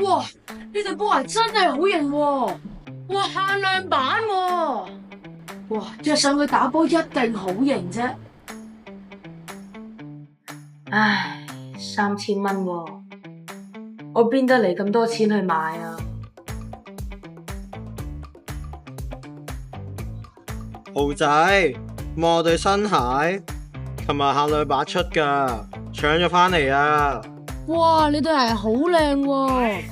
哇！呢對波鞋真係好型喎！哇，限量版喎！哇，着上去打波一定好型啫！唉，3000蚊喎，我邊得嚟咁多錢去買啊？豪仔，望我對新鞋，琴日限量版出㗎，搶咗返嚟啊！哇，你對鞋好靚喎！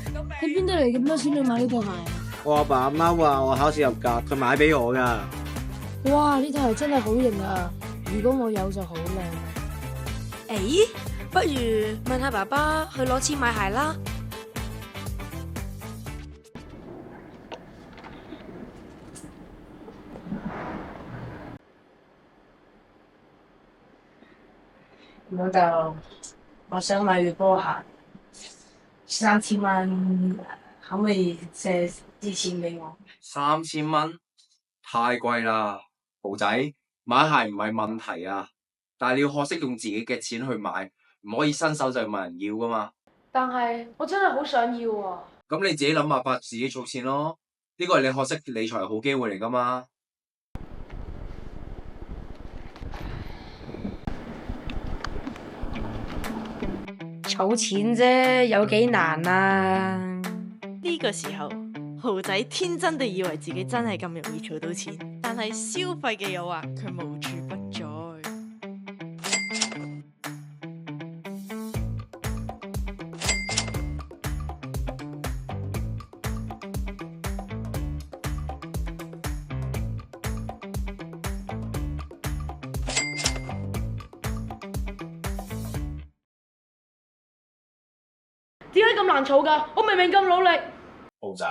你邊得嚟咁多錢去買呢對鞋？我阿爸阿媽話我考試合格，佢買俾我㗎。哇，呢對鞋真係好型啊！如果我有就好靚。誒，不如問下爸爸去攞錢買鞋啦。老豆，我想買對波鞋，3000蚊，可唔可以借啲錢俾我？3000蚊太貴啦，豪仔，買鞋唔係問題啊，但係你要學識用自己嘅錢去買，唔可以伸手就問人要噶嘛。但係我真係好想要啊！咁你自己諗辦法，自己儲錢咯。呢個係你學識理財嘅好機會嚟噶嘛。儲錢啫，有幾難啊？呢個時候，豪仔天真地以為自己真係咁容易儲到錢，但係消費嘅誘惑卻無處不在。點解咁難儲㗎？我明明咁努力。豪仔，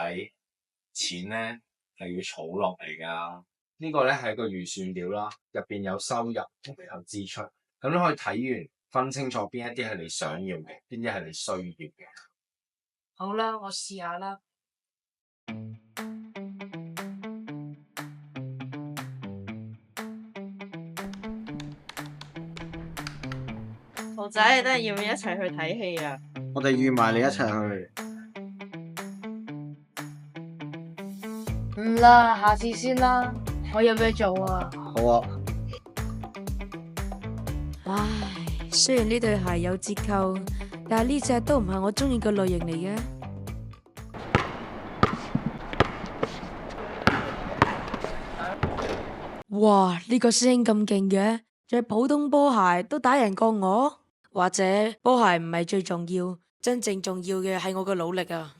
錢咧係要儲落嚟噶。呢個咧係一個預算表啦，入邊有收入同埋有支出，咁你可以睇完分清楚邊一啲係你想要嘅，邊啲係你需要嘅。好啦，我試下啦。豪仔，等陣要唔要一齊去睇戲啊？我哋預埋你一齊去。唔啦，下次先啦，我有嘢做啊。好啊。唉，雖然呢對鞋有折扣，但係呢隻都唔係我中意嘅類型嚟嘅。哇！呢個師兄咁勁嘅，着普通波鞋都打贏過我？或者波鞋唔係最重要，真正重要嘅係我嘅努力啊！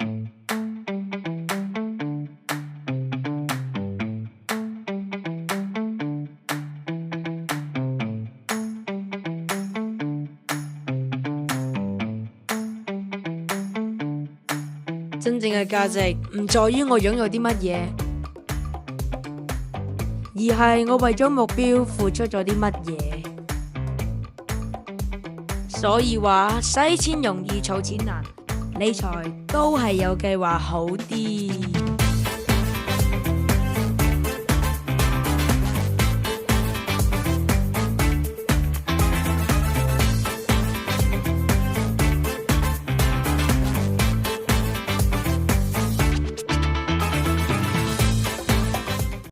真正嘅價值唔在於我擁有啲乜嘢，而係我為咗目標付出咗啲乜嘢。所以話使錢容易儲錢難，理財都係有計劃好啲。